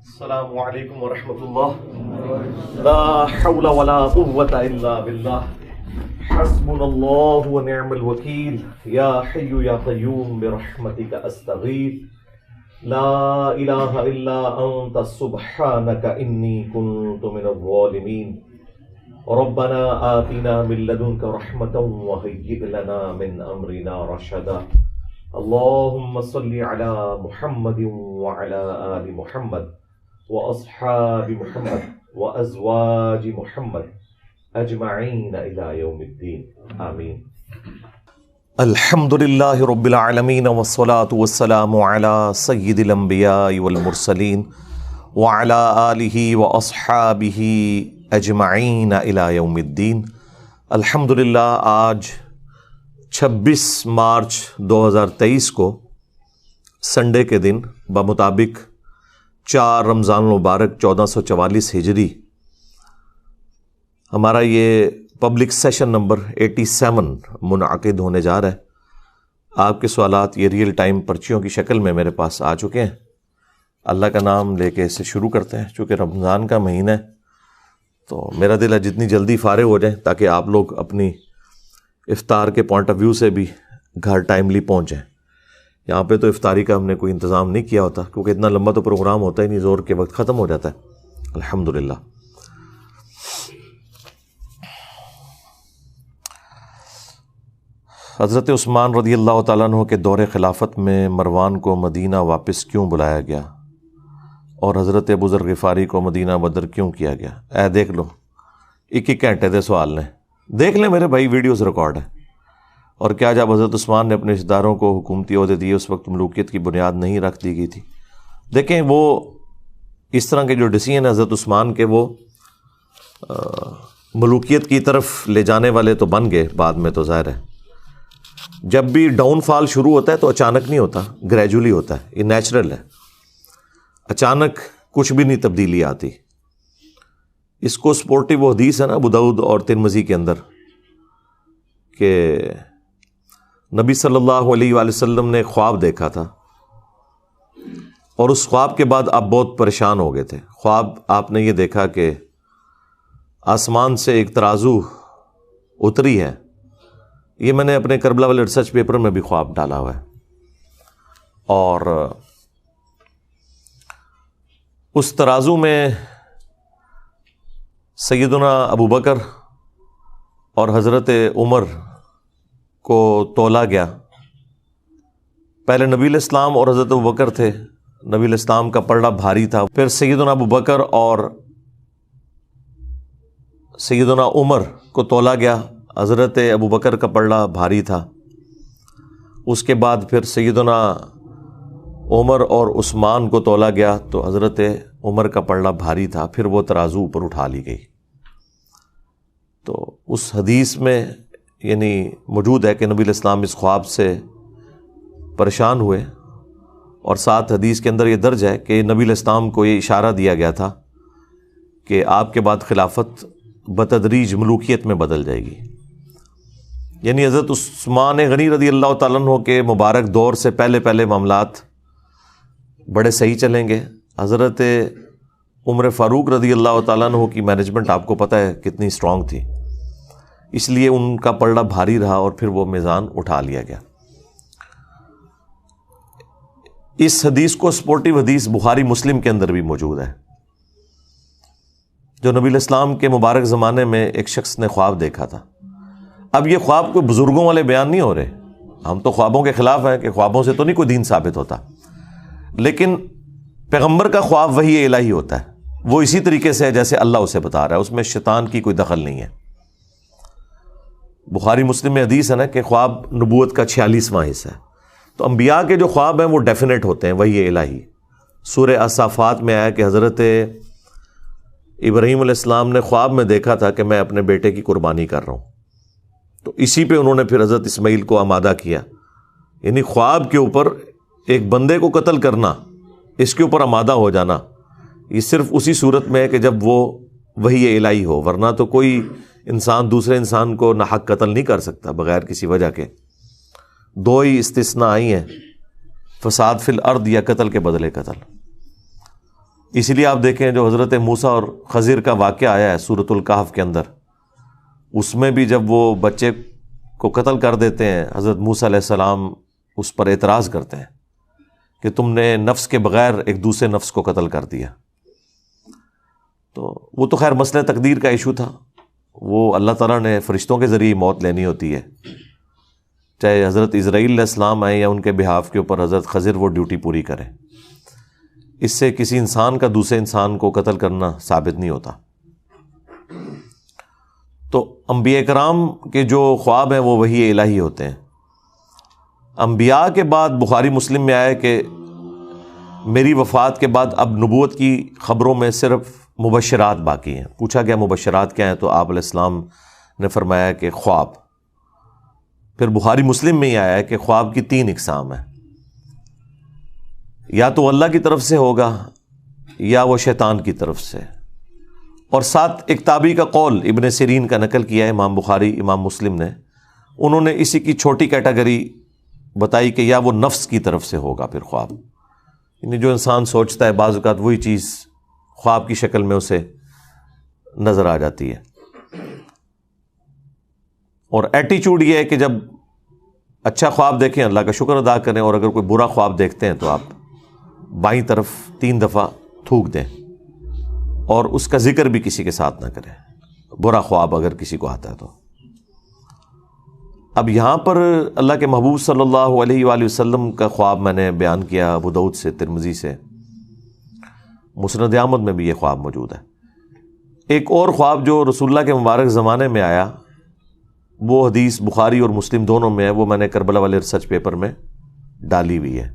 السلام علیکم ورحمۃ اللہ. لا حول ولا قوة الا باللہ. حسبنا اللہ ونعم الوکیل. یا حی یا قیوم برحمتک استغیث. لا الہ الا انت سبحانک انی کنت من الظالمین. ربنا آتنا من لدنک رحمتا وہیئ لنا من امرنا رشدا. اللہم صل علی محمد وعلی آل محمد واصحاب محمد وازواج محمد اجمعین الی یوم الدین آمین. الحمد للہ رب العالمین والصلاة والسلام علی سید الانبیاء والمرسلین وعلی آلہ واصحابہ اجمعین الی یوم الدین. الحمد للہ آج 26 مارچ 2023 کو سنڈے کے دن بمطابق 4 رمضان المبارک 1444 ہجری ہمارا یہ پبلک سیشن نمبر 87 منعقد ہونے جا رہا ہے. آپ کے سوالات یہ ریئل ٹائم پرچیوں کی شکل میں میرے پاس آ چکے ہیں. اللہ کا نام لے کے اسے شروع کرتے ہیں. چونکہ رمضان کا مہینہ ہے تو میرا دل ہے جتنی جلدی فارغ ہو جائیں تاکہ آپ لوگ اپنی افطار کے پوائنٹ آف ویو سے بھی گھر ٹائملی پہنچیں. یہاں پہ تو افطاری کا ہم نے کوئی انتظام نہیں کیا ہوتا کیونکہ اتنا لمبا تو پروگرام ہوتا ہی نہیں, زور کے وقت ختم ہو جاتا ہے. الحمدللہ. حضرت عثمان رضی اللہ تعالیٰ عنہ کے دور خلافت میں مروان کو مدینہ واپس کیوں بلایا گیا اور حضرت ابو ذر غفاری کو مدینہ بدر کیوں کیا گیا؟ دیکھ لو, 1 گھنٹے دے سوال نے دیکھ لیں میرے بھائی, ویڈیوز ریکارڈ ہے. اور کیا جب حضرت عثمان نے اپنے رشتہ داروں کو حکومتی عہدے دیے اس وقت ملوکیت کی بنیاد نہیں رکھ دی گئی تھی؟ دیکھیں وہ اس طرح کے جو ڈیسیژن حضرت عثمان کے وہ ملوکیت کی طرف لے جانے والے تو بن گئے بعد میں. تو ظاہر ہے جب بھی ڈاؤن فال شروع ہوتا ہے تو اچانک نہیں ہوتا, گریجولی ہوتا ہے. یہ نیچرل ہے, اچانک کچھ بھی نہیں تبدیلی آتی. اس کو سپورٹیو وہ حدیث ہے نا ابو داؤد اور ترمذی کے اندر کہ نبی صلی اللہ علیہ وآلہ وسلم نے خواب دیکھا تھا اور اس خواب کے بعد آپ بہت پریشان ہو گئے تھے. خواب آپ نے یہ دیکھا کہ آسمان سے ایک ترازو اتری ہے. یہ میں نے اپنے کربلا والے ریسرچ پیپر میں بھی خواب ڈالا ہوا ہے. اور اس ترازو میں سیدنا ابو بکر اور حضرت عمر کو تولا گیا. پہلے نبی علیہ السلام اور حضرت ابو بکر تھے. نبی علیہ السلام کا پلڑا بھاری تھا. پھر سیدنا ابو بکر اور سیدنا عمر کو تولا گیا. حضرت ابو بکر کا پلڑا بھاری تھا. اس کے بعد پھر سیدنا عمر اور عثمان کو تولا گیا تو حضرت عمر کا پلڑا بھاری تھا. پھر وہ ترازو اوپر اٹھا لی گئی. تو اس حدیث میں یعنی موجود ہے کہ نبی علیہ السلام اس خواب سے پریشان ہوئے. اور ساتھ حدیث کے اندر یہ درج ہے کہ نبی علیہ السلام کو یہ اشارہ دیا گیا تھا کہ آپ کے بعد خلافت بتدریج ملوکیت میں بدل جائے گی. یعنی حضرت عثمان غنی رضی اللہ تعالیٰ عنہ کے مبارک دور سے پہلے معاملات بڑے صحیح چلیں گے. حضرت عمر فاروق رضی اللہ تعالیٰ عنہ کی مینجمنٹ آپ کو پتہ ہے کتنی اسٹرانگ تھی, اس لیے ان کا پلڑا بھاری رہا اور پھر وہ میزان اٹھا لیا گیا. اس حدیث کو سپورٹیو حدیث بخاری مسلم کے اندر بھی موجود ہے جو نبی علیہ السلام کے مبارک زمانے میں ایک شخص نے خواب دیکھا تھا. اب یہ خواب کوئی بزرگوں والے بیان نہیں ہو رہے. ہم تو خوابوں کے خلاف ہیں کہ خوابوں سے تو نہیں کوئی دین ثابت ہوتا, لیکن پیغمبر کا خواب وحی الہی ہوتا ہے. وہ اسی طریقے سے ہے جیسے اللہ اسے بتا رہا ہے, اس میں شیطان کی کوئی دخل نہیں ہے. بخاری مسلم میں حدیث ہے نا کہ خواب نبوت کا 46واں حصہ ہے. تو انبیاء کے جو خواب ہیں وہ ڈیفینیٹ ہوتے ہیں, وحی الہی. سورہ الصافات میں آیا کہ حضرت ابراہیم علیہ السلام نے خواب میں دیکھا تھا کہ میں اپنے بیٹے کی قربانی کر رہا ہوں. تو اسی پہ انہوں نے پھر حضرت اسماعیل کو آمادہ کیا. یعنی خواب کے اوپر ایک بندے کو قتل کرنا, اس کے اوپر آمادہ ہو جانا, یہ صرف اسی صورت میں ہے کہ جب وہ وحی الہی ہو, ورنہ تو کوئی انسان دوسرے انسان کو ناحق قتل نہیں کر سکتا بغیر کسی وجہ کے. 2 ہی استثناء آئی ہیں, فساد فی الارض یا قتل کے بدلے قتل. اسی لیے آپ دیکھیں جو حضرت موسیٰ اور خضر کا واقعہ آیا ہے سورۃ الکہف کے اندر، اس میں بھی جب وہ بچے کو قتل کر دیتے ہیں، حضرت موسیٰ علیہ السلام اس پر اعتراض کرتے ہیں کہ تم نے نفس کے بغیر ایک دوسرے نفس کو قتل کر دیا. تو وہ تو خیر مسئلہ تقدیر کا ایشو تھا، وہ اللہ تعالیٰ نے فرشتوں کے ذریعے موت لینی ہوتی ہے، چاہے حضرت اسرائیل علیہ السلام آئیں یا ان کے بہاف کے اوپر حضرت خضر وہ ڈیوٹی پوری کریں. اس سے کسی انسان کا دوسرے انسان کو قتل کرنا ثابت نہیں ہوتا. تو انبیاء کرام کے جو خواب ہیں وہ وحی الہی ہوتے ہیں. انبیاء کے بعد بخاری مسلم میں آیا کہ میری وفات کے بعد اب نبوت کی خبروں میں صرف مبشرات باقی ہیں. پوچھا گیا مبشرات کیا ہیں، تو آپ علیہ السلام نے فرمایا کہ خواب. پھر بخاری مسلم میں ہی آیا ہے کہ خواب کی 3 اقسام ہیں، یا تو اللہ کی طرف سے ہوگا یا وہ شیطان کی طرف سے. اور ساتھ ایک تابعی کا قول ابن سیرین کا نقل کیا ہے امام بخاری امام مسلم نے، انہوں نے اسی کی چھوٹی کیٹیگری بتائی کہ یا وہ نفس کی طرف سے ہوگا پھر خواب، یعنی جو انسان سوچتا ہے بعض اوقات وہی چیز خواب کی شکل میں اسے نظر آ جاتی ہے. اور ایٹیچیوڈ یہ ہے کہ جب اچھا خواب دیکھیں اللہ کا شکر ادا کریں، اور اگر کوئی برا خواب دیکھتے ہیں تو آپ بائیں طرف 3 دفعہ تھوک دیں، اور اس کا ذکر بھی کسی کے ساتھ نہ کریں، برا خواب اگر کسی کو آتا ہے تو. اب یہاں پر اللہ کے محبوب صلی اللہ علیہ وآلہ وسلم کا خواب میں نے بیان کیا، ابو داؤد سے، ترمذی سے، مسند احمد میں بھی یہ خواب موجود ہے. ایک اور خواب جو رسول اللہ کے مبارک زمانے میں آیا، وہ حدیث بخاری اور مسلم دونوں میں ہے، وہ میں نے کربلا والے ریسرچ پیپر میں ڈالی ہوئی ہے.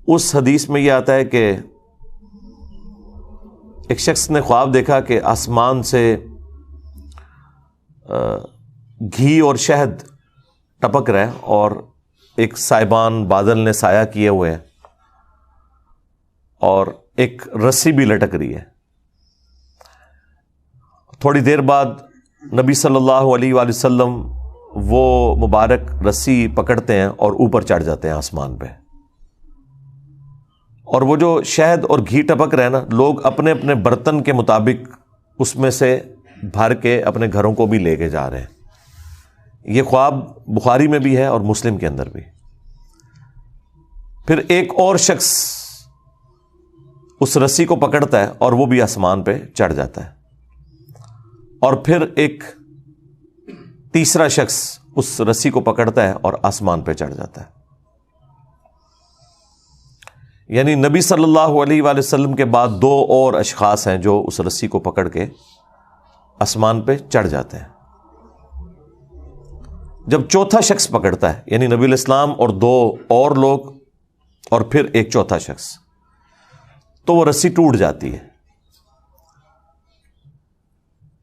اس حدیث میں یہ آتا ہے کہ ایک شخص نے خواب دیکھا کہ آسمان سے گھی اور شہد ٹپک رہا ہے، اور ایک سائبان بادل نے سایہ کیے ہوئے ہیں، اور ایک رسی بھی لٹک رہی ہے. تھوڑی دیر بعد نبی صلی اللہ علیہ وآلہ وسلم وہ مبارک رسی پکڑتے ہیں اور اوپر چڑھ جاتے ہیں آسمان پہ، اور وہ جو شہد اور گھی ٹپک رہے ہیں نا، لوگ اپنے اپنے برتن کے مطابق اس میں سے بھر کے اپنے گھروں کو بھی لے کے جا رہے ہیں. یہ خواب بخاری میں بھی ہے اور مسلم کے اندر بھی. پھر ایک اور شخص اس رسی کو پکڑتا ہے اور وہ بھی آسمان پہ چڑھ جاتا ہے، اور پھر ایک تیسرا شخص اس رسی کو پکڑتا ہے اور آسمان پہ چڑھ جاتا ہے. یعنی نبی صلی اللہ علیہ وآلہ وسلم کے بعد 2 اور اشخاص ہیں جو اس رسی کو پکڑ کے آسمان پہ چڑھ جاتے ہیں. جب چوتھا شخص پکڑتا ہے، یعنی نبی علیہ السلام اور 2 اور لوگ اور پھر ایک چوتھا شخص، تو وہ رسی ٹوٹ جاتی ہے.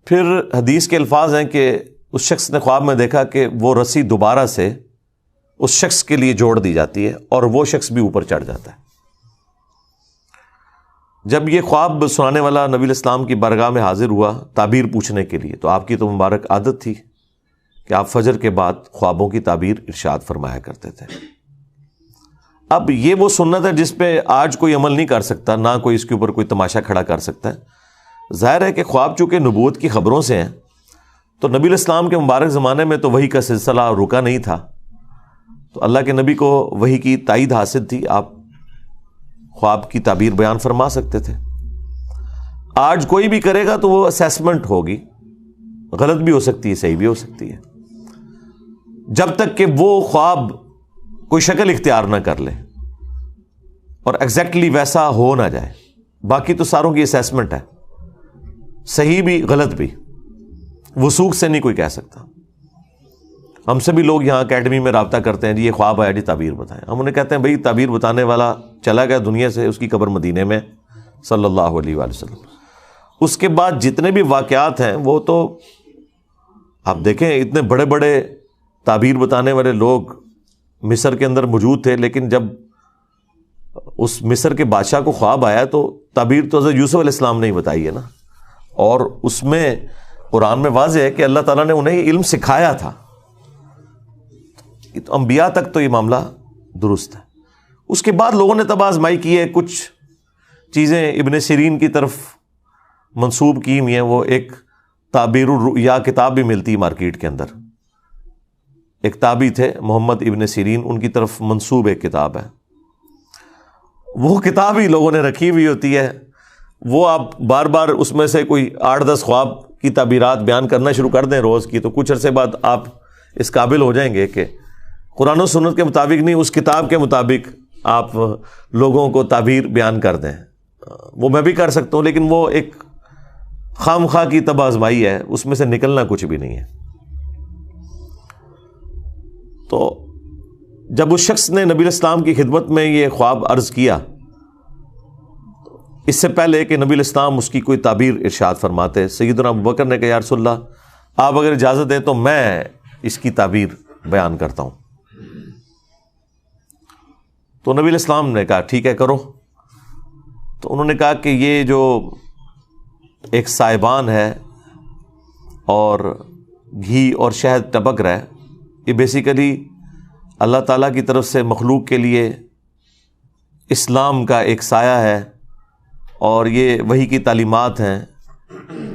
پھر حدیث کے الفاظ ہیں کہ اس شخص نے خواب میں دیکھا کہ وہ رسی دوبارہ سے اس شخص کے لیے جوڑ دی جاتی ہے، اور وہ شخص بھی اوپر چڑھ جاتا ہے. جب یہ خواب سنانے والا نبی علیہ السلام کی بارگاہ میں حاضر ہوا تعبیر پوچھنے کے لیے، تو آپ کی تو مبارک عادت تھی کہ آپ فجر کے بعد خوابوں کی تعبیر ارشاد فرمایا کرتے تھے. اب یہ وہ سنت ہے جس پہ آج کوئی عمل نہیں کر سکتا، نہ کوئی اس کے اوپر کوئی تماشا کھڑا کر سکتا ہے. ظاہر ہے کہ خواب چونکہ نبوت کی خبروں سے ہیں، تو نبی علیہ السلام کے مبارک زمانے میں تو وحی کا سلسلہ رکا نہیں تھا، تو اللہ کے نبی کو وحی کی تائید حاصل تھی، آپ خواب کی تعبیر بیان فرما سکتے تھے. آج کوئی بھی کرے گا تو وہ اسیسمنٹ ہوگی، غلط بھی ہو سکتی ہے، صحیح بھی ہو سکتی ہے، جب تک کہ وہ خواب کوئی شکل اختیار نہ کر لے اور ایگزیکٹلی ویسا ہو نہ جائے. باقی تو ساروں کی اسیسمنٹ ہے، صحیح بھی غلط بھی، وثوق سے نہیں کوئی کہہ سکتا. ہم سے بھی لوگ یہاں اکیڈمی میں رابطہ کرتے ہیں، جی یہ خواب آیا، جی تعبیر بتائیں. ہم انہیں کہتے ہیں بھئی تعبیر بتانے والا چلا گیا دنیا سے، اس کی قبر مدینے میں صلی اللہ علیہ وآلہ وسلم. اس کے بعد جتنے بھی واقعات ہیں وہ تو آپ دیکھیں، اتنے بڑے بڑے تعبیر بتانے والے لوگ مصر کے اندر موجود تھے، لیکن جب اس مصر کے بادشاہ کو خواب آیا تو تعبیر تو حضرت یوسف علیہ السلام نے ہی بتائی ہے نا، اور اس میں قرآن میں واضح ہے کہ اللہ تعالیٰ نے انہیں یہ علم سکھایا تھا. تو انبیاء تک تو یہ معاملہ درست ہے. اس کے بعد لوگوں نے تب آزمائی کی ہے، کچھ چیزیں ابن سیرین کی طرف منسوب کی ہوئی ہیں، وہ ایک تعبیر الرؤیا کتاب بھی ملتی ہے مارکیٹ کے اندر، ایک تابعی تھے محمد ابن سیرین، ان کی طرف منسوب ایک کتاب ہے، وہ کتاب ہی لوگوں نے رکھی ہوئی ہوتی ہے، وہ آپ بار بار اس میں سے کوئی 8-10 خواب کی تعبیرات بیان کرنا شروع کر دیں روز کی، تو کچھ عرصے بعد آپ اس قابل ہو جائیں گے کہ قرآن و سنت کے مطابق نہیں، اس کتاب کے مطابق آپ لوگوں کو تعبیر بیان کر دیں۔ وہ میں بھی کر سکتا ہوں، لیکن وہ ایک خام خواہ کی طب آزمائی ہے، اس میں سے نکلنا کچھ بھی نہیں ہے۔ تو جب اس شخص نے نبی الاسلام کی خدمت میں یہ خواب عرض کیا، اس سے پہلے کہ نبی الاسلام اس کی کوئی تعبیر ارشاد فرماتے، سیدنا ابوبکر نے کہا یا رسول اللہ آپ اگر اجازت دیں تو میں اس کی تعبیر بیان کرتا ہوں۔ تو نبی الاسلام نے کہا ٹھیک ہے کرو۔ تو انہوں نے کہا کہ یہ جو ایک سائبان ہے اور گھی اور شہد ٹپک رہا ہے، یہ بیسیکلی اللہ تعالیٰ کی طرف سے مخلوق کے لیے اسلام کا ایک سایہ ہے، اور یہ وحی کی تعلیمات ہیں،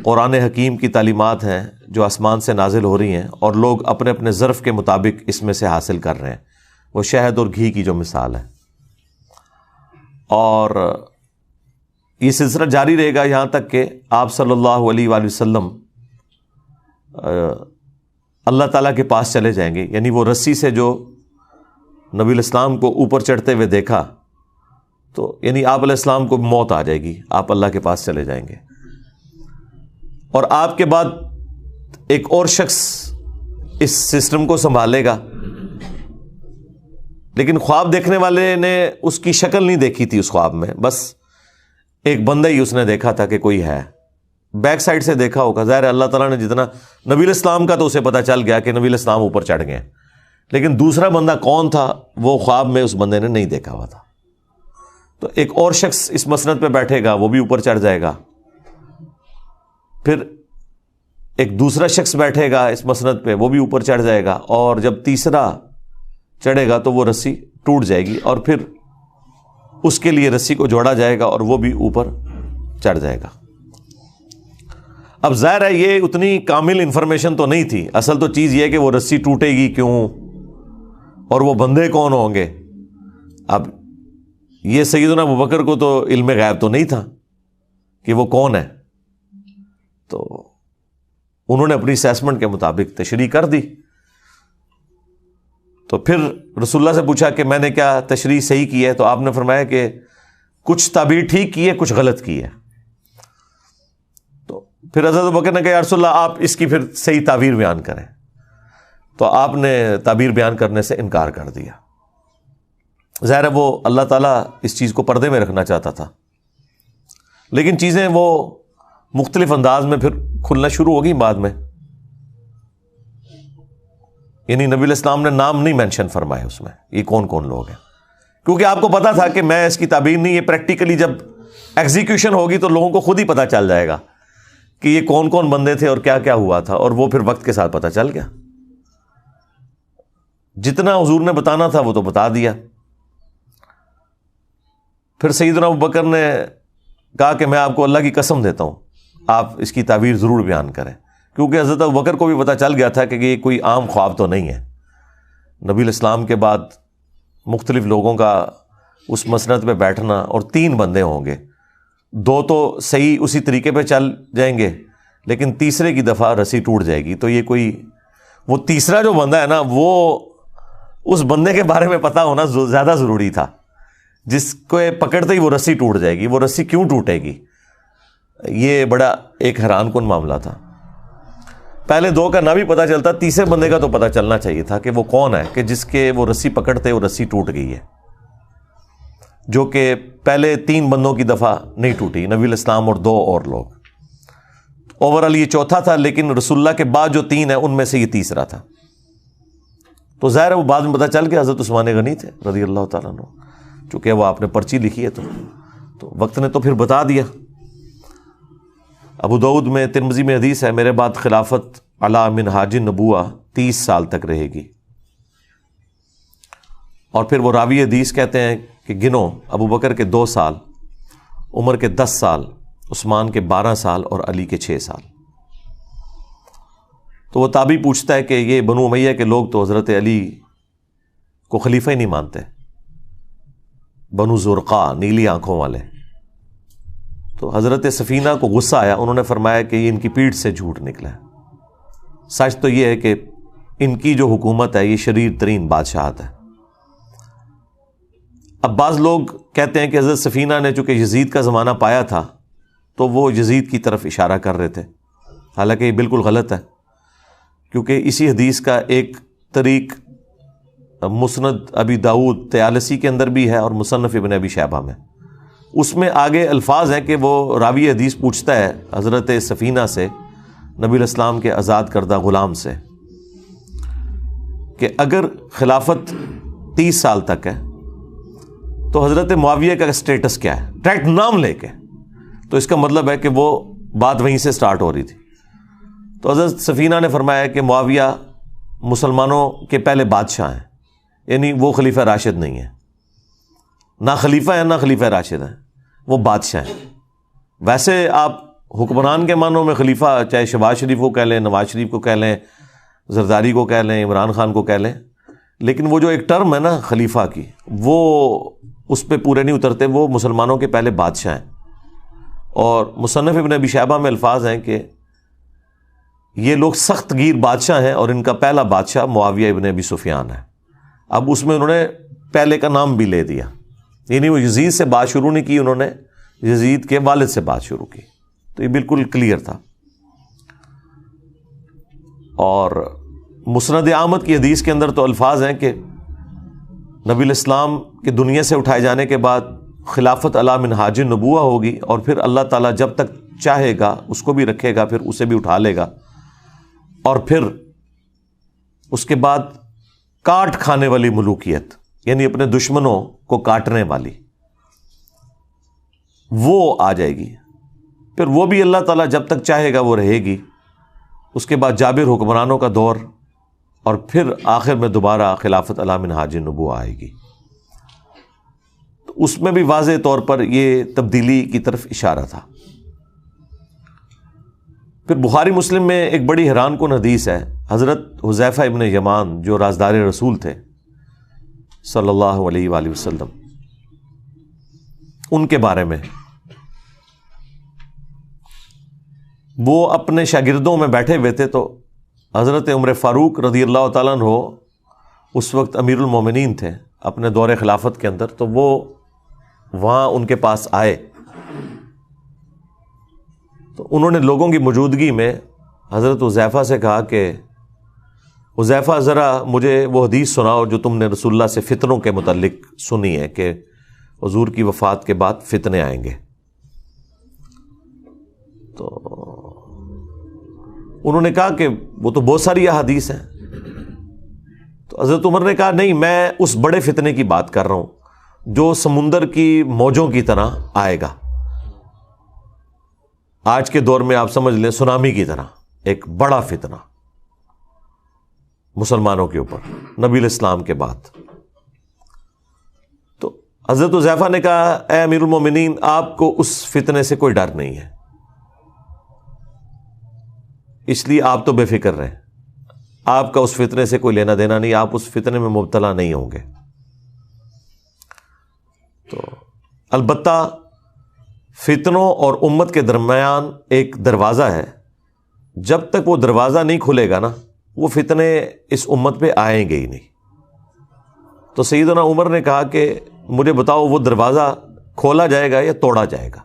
قرآن حکیم کی تعلیمات ہیں جو آسمان سے نازل ہو رہی ہیں، اور لوگ اپنے اپنے ظرف کے مطابق اس میں سے حاصل کر رہے ہیں۔ وہ شہد اور گھی کی جو مثال ہے، اور یہ سلسلہ جاری رہے گا یہاں تک کہ آپ صلی اللہ علیہ وآلہ وسلم اللہ تعالیٰ کے پاس چلے جائیں گے۔ یعنی وہ رسی سے جو نبی الاسلام کو اوپر چڑھتے ہوئے دیکھا، تو یعنی آپ علیہ السلام کو موت آ جائے گی، آپ اللہ کے پاس چلے جائیں گے، اور آپ کے بعد ایک اور شخص اس سسٹم کو سنبھالے گا۔ لیکن خواب دیکھنے والے نے اس کی شکل نہیں دیکھی تھی، اس خواب میں بس ایک بندہ ہی اس نے دیکھا تھا کہ کوئی ہے، بیک سائڈ سے دیکھا ہوگا۔ ظاہر اللہ تعالیٰ نے جتنا نبی الاسلام کا تو اسے پتہ چل گیا کہ نبی الاسلام اوپر چڑھ گئے، لیکن دوسرا بندہ کون تھا وہ خواب میں اس بندے نے نہیں دیکھا ہوا تھا۔ تو ایک اور شخص اس مسند پہ بیٹھے گا، وہ بھی اوپر چڑھ جائے گا، پھر ایک دوسرا شخص بیٹھے گا اس مسند پہ، وہ بھی اوپر چڑھ جائے گا، اور جب تیسرا چڑھے گا تو وہ رسی ٹوٹ جائے گی، اور پھر اس کے لیے رسی کو جوڑا جائے گا اور وہ بھی اوپر چڑھ جائے گا۔ اب ظاہر ہے یہ اتنی کامل انفارمیشن تو نہیں تھی، اصل تو چیز یہ ہے کہ وہ رسی ٹوٹے گی کیوں اور وہ بندے کون ہوں گے۔ اب یہ سیدنا ابوبکر کو تو علم غیب تو نہیں تھا کہ وہ کون ہے، تو انہوں نے اپنی اسیسمنٹ کے مطابق تشریح کر دی۔ تو پھر رسول اللہ سے پوچھا کہ میں نے کیا تشریح صحیح کی ہے؟ تو آپ نے فرمایا کہ کچھ تعبیر ٹھیک کی ہے، کچھ غلط کی ہے۔ تو پھر حضرت ابوبکر نے کہا یا رسول اللہ آپ اس کی پھر صحیح تعبیر بیان کریں۔ تو آپ نے تعبیر بیان کرنے سے انکار کر دیا۔ ظاہر ہے وہ اللہ تعالیٰ اس چیز کو پردے میں رکھنا چاہتا تھا، لیکن چیزیں وہ مختلف انداز میں پھر کھلنا شروع ہو گئی بعد میں۔ یعنی نبی علیہ السلام نے نام نہیں مینشن فرمائے اس میں، یہ کون کون لوگ ہیں، کیونکہ آپ کو پتا تھا کہ میں اس کی تعبیر نہیں، یہ پریکٹیکلی جب ایگزیکیوشن ہوگی تو لوگوں کو خود ہی پتا چل جائے گا کہ یہ کون کون بندے تھے اور کیا کیا ہوا تھا، اور وہ پھر وقت کے ساتھ پتا چل گیا۔ جتنا حضور نے بتانا تھا وہ تو بتا دیا۔ پھر سیدنا ابوبکر نے کہا کہ میں آپ کو اللہ کی قسم دیتا ہوں آپ اس کی تعبیر ضرور بیان کریں، کیونکہ حضرت ابوبکر کو بھی پتہ چل گیا تھا کہ یہ کوئی عام خواب تو نہیں ہے۔ نبی الاسلام کے بعد مختلف لوگوں کا اس مسند پہ بیٹھنا، اور 3 بندے ہوں گے، 2 تو صحیح اسی طریقے پہ چل جائیں گے، لیکن تیسرے کی دفعہ رسی ٹوٹ جائے گی۔ تو یہ کوئی وہ تیسرا جو بندہ ہے نا، وہ اس بندے کے بارے میں پتہ ہونا زیادہ ضروری تھا، جس کو پکڑتے ہی وہ رسی ٹوٹ جائے گی۔ وہ رسی کیوں ٹوٹے گی؟ یہ بڑا ایک حیران کن معاملہ تھا۔ پہلے 2 کا نہ بھی پتہ چلتا، تیسرے بندے کا تو پتہ چلنا چاہیے تھا کہ وہ کون ہے کہ جس کے وہ رسی پکڑتے وہ رسی ٹوٹ گئی ہے، جو کہ پہلے 3 بندوں کی دفعہ نہیں ٹوٹی، نبی الاسلام اور 2 اور لوگ۔ اوورال یہ چوتھا تھا، لیکن رسول اللہ کے بعد جو 3 ہیں ان میں سے یہ تیسرا تھا۔ تو ظاہر ہے وہ بعد میں پتہ چل گیا حضرت عثمان غنی تھے رضی اللہ تعالیٰ عنہ، چونکہ وہ آپ نے پرچی لکھی ہے تو وقت نے تو پھر بتا دیا۔ ابو داؤد میں، ترمذی میں حدیث ہے، میرے بعد خلافت علی منہاج النبوہ 30 سال تک رہے گی۔ اور پھر وہ راوی حدیث کہتے ہیں کہ گنو ابو بکر کے 2 سال عمر کے 10 سال، عثمان کے 12 سال اور علی کے 6 سال۔ تو وہ تابعی پوچھتا ہے کہ یہ بنو امیہ کے لوگ تو حضرت علی کو خلیفہ ہی نہیں مانتے، بنو زرقا، نیلی آنکھوں والے۔ تو حضرت سفینہ کو غصہ آیا، انہوں نے فرمایا کہ یہ ان کی پیٹھ سے جھوٹ نکلا ہے، سچ تو یہ ہے کہ ان کی جو حکومت ہے یہ شریر ترین بادشاہت ہے۔ اب بعض لوگ کہتے ہیں کہ حضرت سفینہ نے چونکہ یزید کا زمانہ پایا تھا تو وہ یزید کی طرف اشارہ کر رہے تھے، حالانکہ یہ بالکل غلط ہے، کیونکہ اسی حدیث کا ایک طریق مسند ابی داؤد طیالسی کے اندر بھی ہے اور مصنف ابن ابی شیبہ میں۔ اس میں آگے الفاظ ہیں کہ وہ راوی حدیث پوچھتا ہے حضرت سفینہ سے، نبی الاسلام کے آزاد کردہ غلام سے، کہ اگر خلافت 30 سال تک ہے تو حضرت معاویہ کا اسٹیٹس کیا ہے، ڈائریکٹ نام لے کے، تو اس کا مطلب ہے کہ وہ بات وہیں سے سٹارٹ ہو رہی تھی۔ تو حضرت سفینہ نے فرمایا کہ معاویہ مسلمانوں کے پہلے بادشاہ ہیں، یعنی وہ خلیفہ راشد نہیں ہے، نہ خلیفہ ہیں نہ خلیفہ راشد ہیں، وہ بادشاہ ہیں۔ ویسے آپ حکمران کے معنوں میں خلیفہ چاہے شہباز شریف کو کہہ لیں، نواز شریف کو کہہ لیں، زرداری کو کہہ لیں، عمران خان کو کہہ لیں، لیکن وہ جو ایک ٹرم ہے نا خلیفہ کی، وہ اس پہ پورے نہیں اترتے، وہ مسلمانوں کے پہلے بادشاہ ہیں۔ اور مصنف ابن ابی شیبہ میں الفاظ ہیں کہ یہ لوگ سخت گیر بادشاہ ہیں اور ان کا پہلا بادشاہ معاویہ ابن ابی سفیان ہے۔ اب اس میں انہوں نے پہلے کا نام بھی لے دیا، یعنی وہ یزید سے بات شروع نہیں کی، انہوں نے یزید کے والد سے بات شروع کی، تو یہ بالکل کلیئر تھا۔ اور مسند احمد کی حدیث کے اندر تو الفاظ ہیں کہ نبی الاسلام کے دنیا سے اٹھائے جانے کے بعد خلافت علی منہاج النبوہ ہوگی، اور پھر اللہ تعالیٰ جب تک چاہے گا اس کو بھی رکھے گا، پھر اسے بھی اٹھا لے گا، اور پھر اس کے بعد کاٹ کھانے والی ملوکیت، یعنی اپنے دشمنوں کو کاٹنے والی، وہ آ جائے گی، پھر وہ بھی اللہ تعالیٰ جب تک چاہے گا وہ رہے گی۔ اس کے بعد جابر حکمرانوں کا دور، اور پھر آخر میں دوبارہ خلافت علی منہاج النبوہ آئے گی۔ تو اس میں بھی واضح طور پر یہ تبدیلی کی طرف اشارہ تھا۔ پھر بخاری مسلم میں ایک بڑی حیران کن حدیث ہے، حضرت حذیفہ ابن یمان جو رازدار رسول تھے صلی اللہ علیہ وآلہ وسلم، ان کے بارے میں وہ اپنے شاگردوں میں بیٹھے ہوئے تھے، تو حضرت عمر فاروق رضی اللہ تعالیٰ عنہ اس وقت امیر المومنین تھے اپنے دور خلافت کے اندر، تو وہ وہاں ان کے پاس آئے، تو انہوں نے لوگوں کی موجودگی میں حضرت حذیفہ سے کہا کہ حذیفہ ذرا مجھے وہ حدیث سناؤ جو تم نے رسول اللہ سے فتنوں کے متعلق سنی ہے کہ حضور کی وفات کے بعد فتنے آئیں گے۔ تو انہوں نے کہا کہ وہ تو بہت ساری احادیث ہیں۔ تو حضرت عمر نے کہا نہیں، میں اس بڑے فتنے کی بات کر رہا ہوں جو سمندر کی موجوں کی طرح آئے گا، آج کے دور میں آپ سمجھ لیں سونامی کی طرح ایک بڑا فتنہ مسلمانوں کے اوپر نبی الاسلام کے بعد۔ تو حضرت حذیفہ نے کہا اے امیر المومنین، آپ کو اس فتنے سے کوئی ڈر نہیں ہے، اس لیے آپ تو بے فکر رہیں، آپ کا اس فتنے سے کوئی لینا دینا نہیں، آپ اس فتنے میں مبتلا نہیں ہوں گے۔ تو البتہ فتنوں اور امت کے درمیان ایک دروازہ ہے، جب تک وہ دروازہ نہیں کھلے گا نا وہ فتنے اس امت پہ آئیں گے ہی نہیں۔ تو سیدنا عمر نے کہا کہ مجھے بتاؤ وہ دروازہ کھولا جائے گا یا توڑا جائے گا؟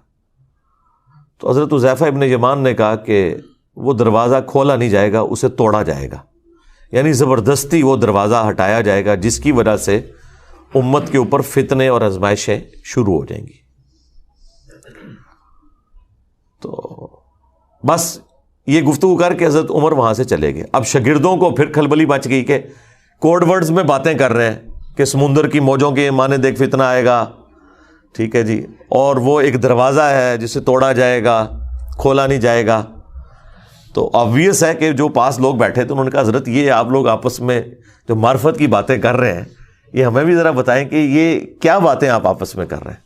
تو حضرت حذیفہ ابن یمان نے کہا کہ وہ دروازہ کھولا نہیں جائے گا، اسے توڑا جائے گا، یعنی زبردستی وہ دروازہ ہٹایا جائے گا جس کی وجہ سے امت کے اوپر فتنے اور آزمائشیں شروع ہو جائیں گی۔ تو بس یہ گفتگو کر کے حضرت عمر وہاں سے چلے گئے۔ اب شاگردوں کو پھر کھلبلی مچ گئی کہ کوڈ ورڈز میں باتیں کر رہے ہیں کہ سمندر کی موجوں کے مانے دیکھ فتنہ آئے گا، ٹھیک ہے جی، اور وہ ایک دروازہ ہے جسے توڑا جائے گا، کھولا نہیں جائے گا۔ تو آبویس ہے کہ جو پاس لوگ بیٹھے تھے انہوں نے کہا حضرت یہ آپ لوگ آپس میں جو معرفت کی باتیں کر رہے ہیں یہ ہمیں بھی ذرا بتائیں کہ یہ کیا باتیں آپ آپس میں کر رہے ہیں۔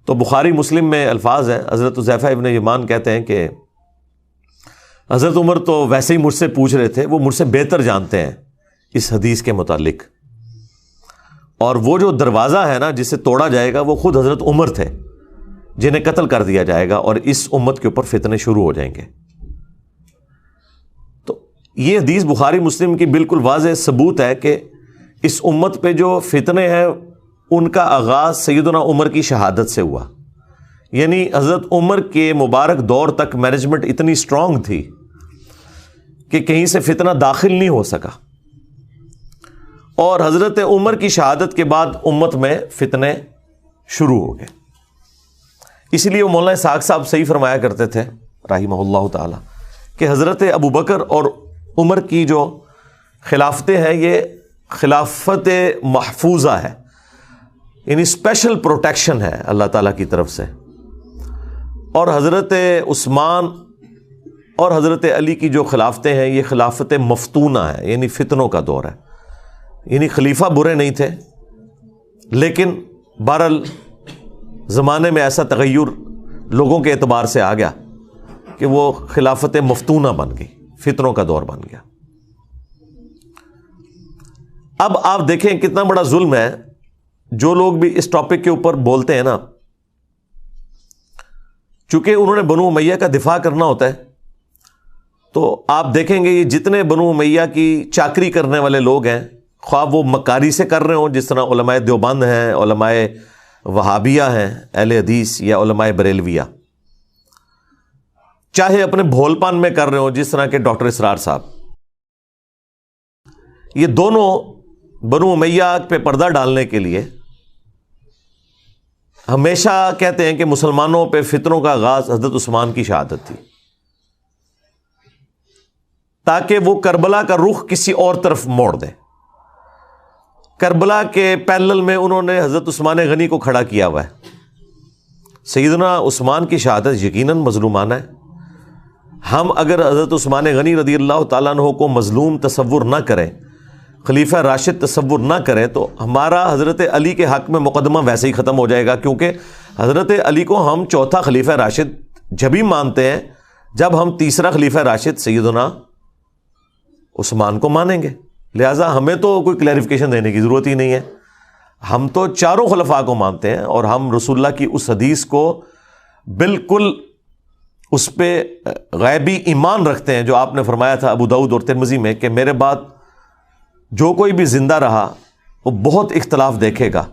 تو بخاری مسلم میں الفاظ ہیں، حضرت حذیفہ ابن یمان کہتے ہیں کہ حضرت عمر تو ویسے ہی مجھ سے پوچھ رہے تھے، وہ مجھ سے بہتر جانتے ہیں اس حدیث کے متعلق، اور وہ جو دروازہ ہے نا جسے توڑا جائے گا وہ خود حضرت عمر تھے جنہیں قتل کر دیا جائے گا اور اس امت کے اوپر فتنے شروع ہو جائیں گے۔ تو یہ حدیث بخاری مسلم کی بالکل واضح ثبوت ہے کہ اس امت پہ جو فتنے ہیں ان کا آغاز سیدنا عمر کی شہادت سے ہوا، یعنی حضرت عمر کے مبارک دور تک مینجمنٹ اتنی سٹرونگ تھی کہ کہیں سے فتنہ داخل نہیں ہو سکا، اور حضرت عمر کی شہادت کے بعد امت میں فتنے شروع ہو گئے۔ اس لیے وہ مولانا اسحاق صاحب صحیح فرمایا کرتے تھے رحمہ اللہ تعالی کہ حضرت ابو بکر اور عمر کی جو خلافتیں ہیں یہ خلافت محفوظہ ہے، یعنی اسپیشل پروٹیکشن ہے اللہ تعالیٰ کی طرف سے، اور حضرت عثمان اور حضرت علی کی جو خلافتیں ہیں یہ خلافت مفتونہ ہے، یعنی فتنوں کا دور ہے، یعنی خلیفہ برے نہیں تھے لیکن بہرحال زمانے میں ایسا تغیر لوگوں کے اعتبار سے آ گیا کہ وہ خلافت مفتونہ بن گئی، فتنوں کا دور بن گیا۔ اب آپ دیکھیں کتنا بڑا ظلم ہے، جو لوگ بھی اس ٹاپک کے اوپر بولتے ہیں نا، چونکہ انہوں نے بنو امیہ کا دفاع کرنا ہوتا ہے، تو آپ دیکھیں گے یہ جتنے بنو امیہ کی چاکری کرنے والے لوگ ہیں، خواہ وہ مکاری سے کر رہے ہوں جس طرح علماء دیوبند ہیں، علماء وہابیہ ہیں اہل حدیث، یا علماء بریلویہ، چاہے اپنے بھول پان میں کر رہے ہوں جس طرح کے ڈاکٹر اسرار صاحب، یہ دونوں بنو امیہ پہ پردہ ڈالنے کے لیے ہمیشہ کہتے ہیں کہ مسلمانوں پہ فتنوں کا آغاز حضرت عثمان کی شہادت تھی، تاکہ وہ کربلا کا رخ کسی اور طرف موڑ دیں۔ کربلا کے پیرلل میں انہوں نے حضرت عثمان غنی کو کھڑا کیا ہوا ہے۔ سیدنا عثمان کی شہادت یقیناً مظلومانہ ہے، ہم اگر حضرت عثمان غنی رضی اللہ تعالیٰ عنہ کو مظلوم تصور نہ کریں، خلیفہ راشد تصور نہ کریں، تو ہمارا حضرت علی کے حق میں مقدمہ ویسے ہی ختم ہو جائے گا، کیونکہ حضرت علی کو ہم چوتھا خلیفہ راشد جبھی مانتے ہیں جب ہم تیسرا خلیفہ راشد سیدنا عثمان کو مانیں گے، لہٰذا ہمیں تو کوئی کلیریفیکیشن دینے کی ضرورت ہی نہیں ہے، ہم تو چاروں خلفاء کو مانتے ہیں، اور ہم رسول اللہ کی اس حدیث کو بالکل اس پہ غیبی ایمان رکھتے ہیں جو آپ نے فرمایا تھا ابو داؤد اور ترمذی میں کہ میرے بعد جو کوئی بھی زندہ رہا وہ بہت اختلاف دیکھے گا،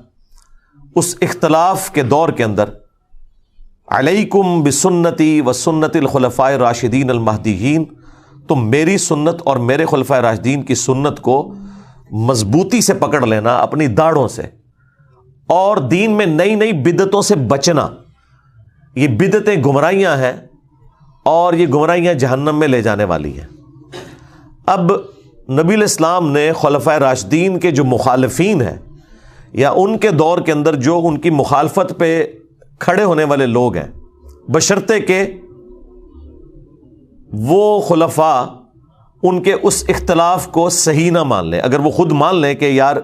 اس اختلاف کے دور کے اندر علیکم بسنتی و سنت الخلفاء الراشدین المہدیین، تم میری سنت اور میرے خلفاء راشدین کی سنت کو مضبوطی سے پکڑ لینا اپنی داڑھوں سے، اور دین میں نئی نئی بدعتوں سے بچنا۔ یہ بدعتیں گمراہیاں ہیں اور یہ گمراہیاں جہنم میں لے جانے والی ہیں۔ اب نبی الاسلام نے خلفاء راشدین کے جو مخالفین ہیں یا ان کے دور کے اندر جو ان کی مخالفت پہ کھڑے ہونے والے لوگ ہیں، بشرطے کہ وہ خلفاء ان کے اس اختلاف کو صحیح نہ مان لیں، اگر وہ خود مان لیں کہ یار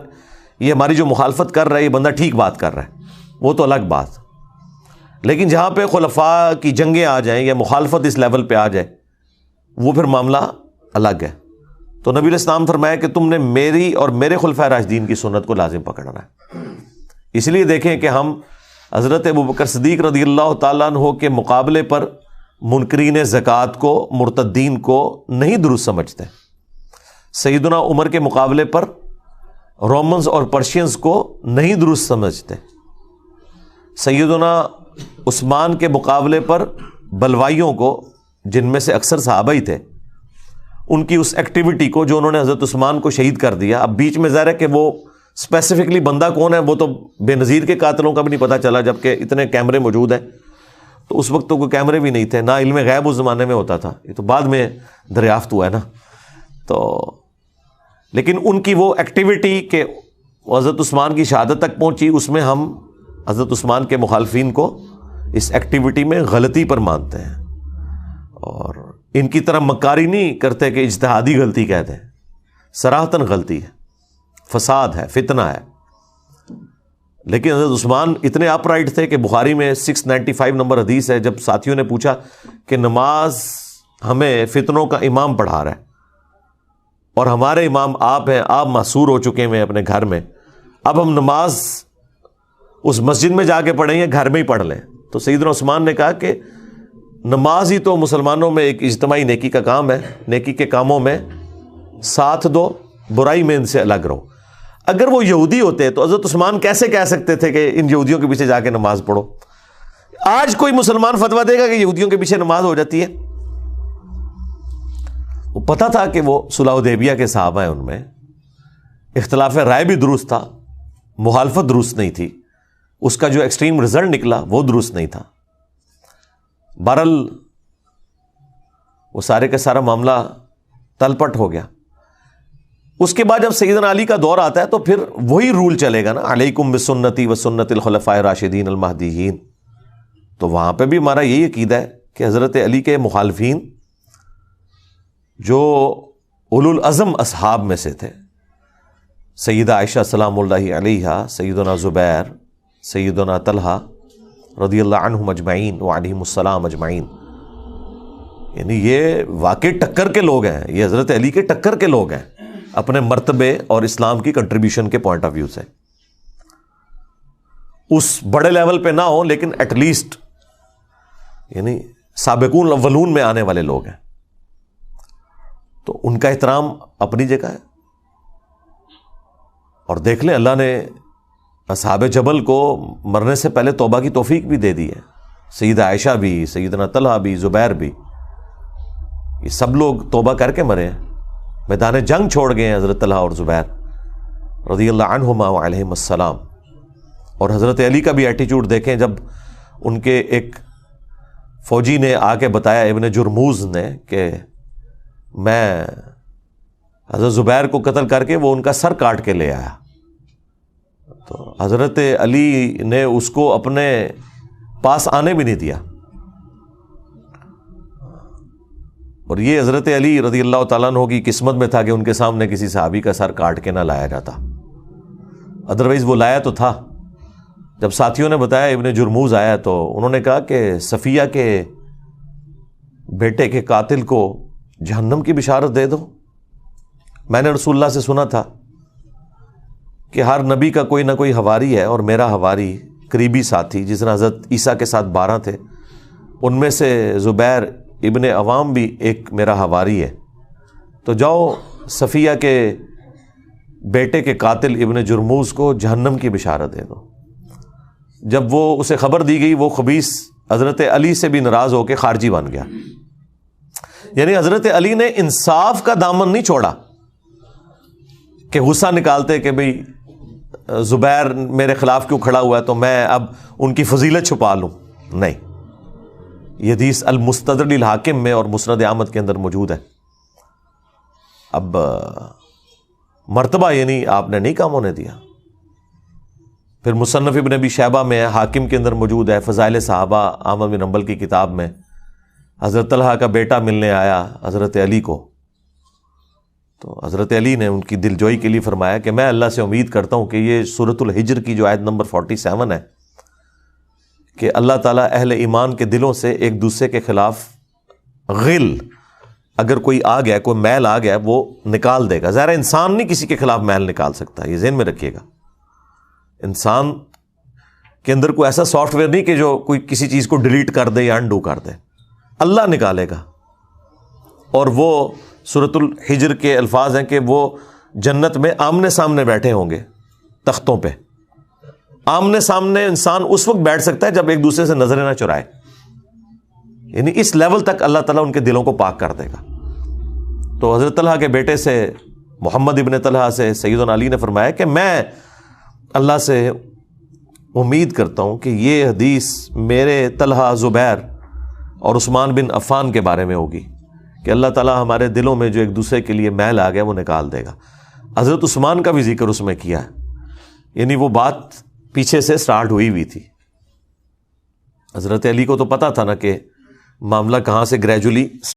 یہ ہماری جو مخالفت کر رہا ہے یہ بندہ ٹھیک بات کر رہا ہے، وہ تو الگ بات، لیکن جہاں پہ خلفاء کی جنگیں آ جائیں یا مخالفت اس لیول پہ آ جائے وہ پھر معاملہ الگ ہے۔ تو نبی علیہ السلام فرمایا کہ تم نے میری اور میرے خلفاء راشدین کی سنت کو لازم پکڑنا ہے۔ اس لیے دیکھیں کہ ہم حضرت ابوبکر صدیق رضی اللہ تعالیٰ عنہ کے مقابلے پر منکرین زکوٰۃ کو، مرتدین کو نہیں درست سمجھتے، سیدنا عمر کے مقابلے پر رومنز اور پرشینز کو نہیں درست سمجھتے، سیدنا عثمان کے مقابلے پر بلوائیوں کو، جن میں سے اکثر صحابہ ہی تھے، ان کی اس ایکٹیویٹی کو جو انہوں نے حضرت عثمان کو شہید کر دیا۔ اب بیچ میں ظاہر ہے کہ وہ اسپیسیفکلی بندہ کون ہے وہ تو بے نظیر کے قاتلوں کا بھی نہیں پتہ چلا، جبکہ اتنے کیمرے موجود ہیں، تو اس وقت تو کوئی کیمرے بھی نہیں تھے، نہ علم غیب اس زمانے میں ہوتا تھا، یہ تو بعد میں دریافت ہوا ہے نا۔ تو لیکن ان کی وہ ایکٹیویٹی کہ حضرت عثمان کی شہادت تک پہنچی، اس میں ہم حضرت عثمان کے مخالفین کو اس ایکٹیویٹی میں غلطی پر مانتے ہیں، اور ان کی طرح مکاری نہیں کرتے کہ اجتہادی غلطی کہتے ہیں، صراحتاً غلطی ہے، فساد ہے، فتنہ ہے۔ لیکن حضرت عثمان اتنے اپ رائٹ تھے کہ بخاری میں 695 نمبر حدیث ہے، جب ساتھیوں نے پوچھا کہ نماز ہمیں فتنوں کا امام پڑھا رہا ہے اور ہمارے امام آپ ہیں، آپ محصور ہو چکے ہیں اپنے گھر میں، اب ہم نماز اس مسجد میں جا کے پڑھیں یا گھر میں ہی پڑھ لیں؟ تو سیدنا عثمان نے کہا کہ نماز ہی تو مسلمانوں میں ایک اجتماعی نیکی کا کام ہے، نیکی کے کاموں میں ساتھ دو، برائی میں ان سے الگ رہو۔ اگر وہ یہودی ہوتے تو حضرت عثمان کیسے کہہ سکتے تھے کہ ان یہودیوں کے پیچھے جا کے نماز پڑھو؟ آج کوئی مسلمان فتویٰ دے گا کہ یہودیوں کے پیچھے نماز ہو جاتی ہے؟ وہ پتہ تھا کہ وہ صلح حدیبیہ کے صحابہ ہیں، ان میں اختلاف رائے بھی درست تھا، مخالفت درست نہیں تھی، اس کا جو ایکسٹریم رزلٹ نکلا وہ درست نہیں تھا۔ بہرحال وہ سارے کا سارا معاملہ تلپٹ ہو گیا۔ اس کے بعد جب سیدنا علی کا دور آتا ہے تو پھر وہی رول چلے گا نا، علیکم بسنتی و سنت الخلفاء الراشدین المہدیین۔ تو وہاں پہ بھی ہمارا یہی عقیدہ ہے کہ حضرت علی کے مخالفین جو اولو العزم اصحاب میں سے تھے، سیدہ عائشہ سلام اللہ علیہا، سیدنا زبیر، سیدنا طلحہ رضی اللہ عنہم اجمعین وعلیہم السلام اجمعین، یعنی یہ واقعی ٹکر کے لوگ ہیں، یہ حضرت علی کے ٹکر کے لوگ ہیں اپنے مرتبے اور اسلام کی کنٹریبیوشن کے پوائنٹ آف ویو سے۔ اس بڑے لیول پہ نہ ہو لیکن ایٹ لیسٹ یعنی سابقون الاولون میں آنے والے لوگ ہیں، تو ان کا احترام اپنی جگہ ہے۔ اور دیکھ لیں اللہ نے اصحاب جبل کو مرنے سے پہلے توبہ کی توفیق بھی دے دی ہے، سیدہ عائشہ بھی، سیدنا طلحہ بھی، زبیر بھی، یہ سب لوگ توبہ کر کے مرے ہیں، میدان جنگ چھوڑ گئے ہیں حضرت طلحہ اور زبیر رضی اللہ عنہما وعلیہم السلام۔ اور حضرت علی کا بھی ایٹیچیوڈ دیکھیں، جب ان کے ایک فوجی نے آ کے بتایا، ابن جرموز نے، کہ میں حضرت زبیر کو قتل کر کے وہ ان کا سر کاٹ کے لے آیا، تو حضرت علی نے اس کو اپنے پاس آنے بھی نہیں دیا۔ اور یہ حضرت علی رضی اللہ تعالیٰ عنہ کی قسمت میں تھا کہ ان کے سامنے کسی صحابی کا سر کاٹ کے نہ لایا جاتا، ادروائز وہ لایا تو تھا۔ جب ساتھیوں نے بتایا ابن جرموز آیا تو انہوں نے کہا کہ صفیہ کے بیٹے کے قاتل کو جہنم کی بشارت دے دو۔ میں نے رسول اللہ سے سنا تھا کہ ہر نبی کا کوئی نہ کوئی حواری ہے، اور میرا حواری قریبی ساتھی جس طرح حضرت عیسیٰ کے ساتھ 12 تھے، ان میں سے زبیر ابن عوام بھی ایک میرا حواری ہے، تو جاؤ صفیہ کے بیٹے کے قاتل ابن جرموز کو جہنم کی بشارت دے دو۔ جب وہ اسے خبر دی گئی، وہ خبیث حضرت علی سے بھی ناراض ہو کے خارجی بن گیا۔ یعنی حضرت علی نے انصاف کا دامن نہیں چھوڑا کہ غصہ نکالتے کہ بھئی زبیر میرے خلاف کیوں کھڑا ہوا ہے تو میں اب ان کی فضیلت چھپا لوں، نہیں۔ یہ حدیث المستدرک للحاکم میں اور مسند احمد کے اندر موجود ہے۔ اب مرتبہ یعنی آپ نے نہیں کام ہونے دیا۔ پھر مصنف ابن ابی شیبہ میں ہے، حاکم کے اندر موجود ہے، فضائل صحابہ احمد بن حنبل کی کتاب میں، حضرت طلحہ کا بیٹا ملنے آیا حضرت علی کو، تو حضرت علی نے ان کی دلجوئی کے لیے فرمایا کہ میں اللہ سے امید کرتا ہوں کہ یہ سورۃ الحجر کی جو آیت نمبر 47 ہے کہ اللہ تعالیٰ اہل ایمان کے دلوں سے ایک دوسرے کے خلاف غل اگر کوئی آ گیا، کوئی میل آ گیا، وہ نکال دے گا۔ ظاہر انسان نہیں کسی کے خلاف میل نکال سکتا، یہ ذہن میں رکھیے گا۔ انسان کے اندر کوئی ایسا سافٹ ویئر نہیں کہ جو کوئی کسی چیز کو ڈیلیٹ کر دے یا انڈو کر دے، اللہ نکالے گا۔ اور وہ سورۃ الحجر کے الفاظ ہیں کہ وہ جنت میں آمنے سامنے بیٹھے ہوں گے تختوں پہ۔ آمنے سامنے انسان اس وقت بیٹھ سکتا ہے جب ایک دوسرے سے نظریں نہ چرائے، یعنی اس لیول تک اللہ تعالیٰ ان کے دلوں کو پاک کر دے گا۔ تو حضرت طلحہ کے بیٹے سے، محمد ابن طلحہ سے سیدنا علی نے فرمایا کہ میں اللہ سے امید کرتا ہوں کہ یہ حدیث میرے طلحہ، زبیر اور عثمان بن عفان کے بارے میں ہوگی کہ اللہ تعالیٰ ہمارے دلوں میں جو ایک دوسرے کے لیے میل آ گیا وہ نکال دے گا۔ حضرت عثمان کا بھی ذکر اس میں کیا ہے، یعنی وہ بات پیچھے سے سٹارٹ ہوئی تھی۔ حضرت علی کو تو پتا تھا نا کہ معاملہ کہاں سے گریجولی